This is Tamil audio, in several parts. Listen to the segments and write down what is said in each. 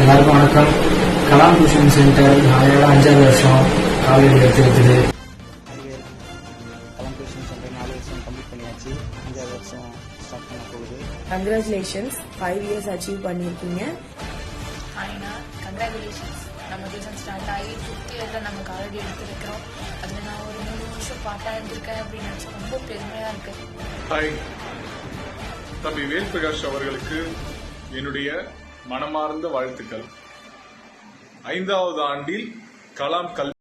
எல்லாருக்கும் வணக்கம். கலாம் டியூஷன் சென்டர் நாளையோட 5வது வருஷம் காலேஜ் எடுத்து வைக்குது. கலாம் டியூஷன் சென்டர் 4 வருஷம் கம்ப்ளீட் பண்ணியாச்சு. 5வது வருஷம் ஸ்டார்ட் பண்ண போகுது. கங்க்ராச்சுலேஷன்ஸ், 5 இயர்ஸ் அச்சீவ் பண்ணியிருக்கீங்க. கங்க்ராச்சுலேஷன்ஸ், நம்ம டியூஷன் ஸ்டார்ட் ஆகி 5th இயர்ல நம்ம காலேஜ் எடுத்து வைக்கிறோம். அதில் நான் ஒரு 3 வருஷம் பாட்டாக இருந்திருக்கேன் அப்படின்னு நினச்சி ரொம்ப பெருமையாக இருக்கு. ஹாய், தம்பி வேல் பிரகாஷ் அவர்களுக்கு என்னுடைய மனமார்ந்த வாழ்த்துக்கள். 5வது ஆண்டில் கலாம் கல்வி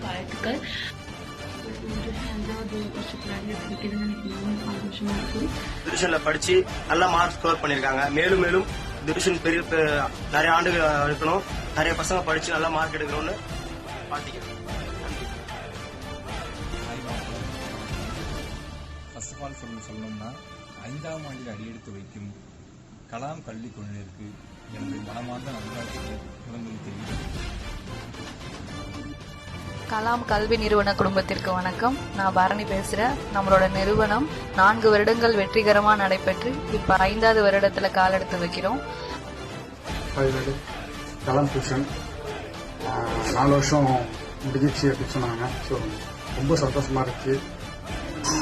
வாழ்த்துக்கள். டியூஷன்ல படிச்சு நல்ல மார்க் ஸ்கோர் பண்ணிருக்காங்க. மேலும் மேலும் டியூஷன் பெரிய நிறைய ஆண்டுகள் எடுக்கணும், நிறைய பசங்க படிச்சு நல்ல மார்க் எடுக்கணும்னு பாத்திக்கிறேன். ஃபர்ஸ்ட் ஆஃப் ஆல் சொல்லணும்னா 5ஆம் ஆண்டில் அடியெடுத்து வைக்கும் கலாம் கல்வி குழுவினருக்கு எனது மனமார்ந்த நல்வாழ்த்துக்களை தெரிவிக்கிறேன். கலாம் கல்வி நிறுவன குடும்பத்திற்கு வணக்கம். நான் பரணி பேசுகிறேன். நம்மளோட நிறுவனம் 4 வருடங்கள் வெற்றிகரமாக நடைபெற்று இப்போ 5வது வருடத்துல கால் எடுத்து வைக்கிறோம். கலாம் டியூஷன் 4 வருஷம் முடிஞ்சிச்சு அப்படின்னு சொன்னாங்க. ஸோ ரொம்ப சந்தோஷமா இருக்கு.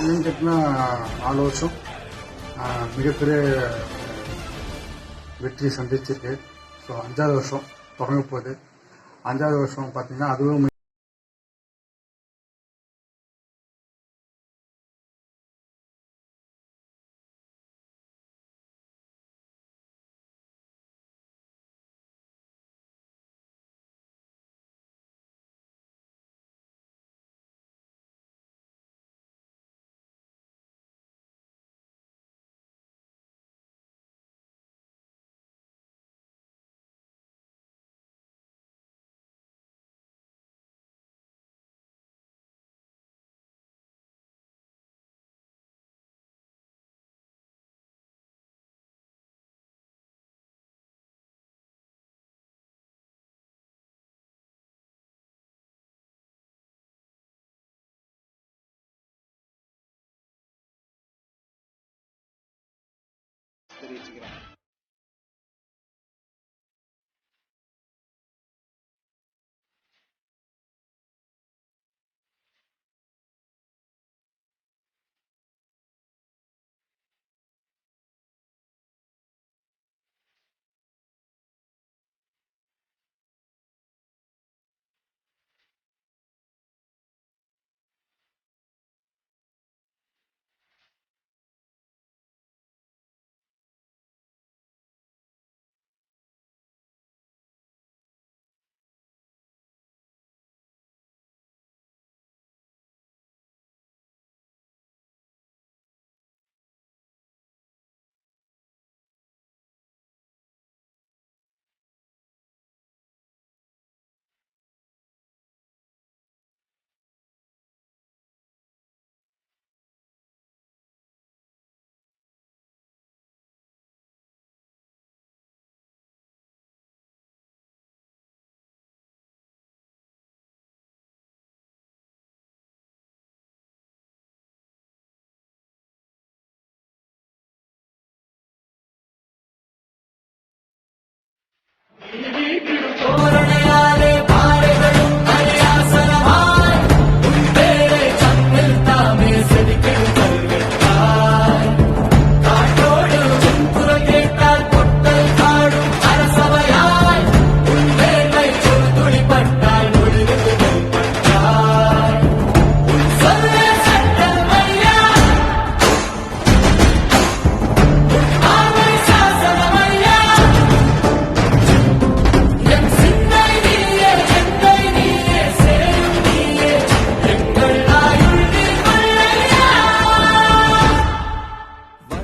ஏன்னு கேட்டினா 4 வருஷம் மிகப்பெரிய வெற்றி சந்திச்சிருக்கு. ஸோ 5வது வருஷம் தொடங்க போகுது. 5வது வருஷம் பார்த்தீங்கன்னா அதுவும் தெரிவிச்சுக்கிறேன்.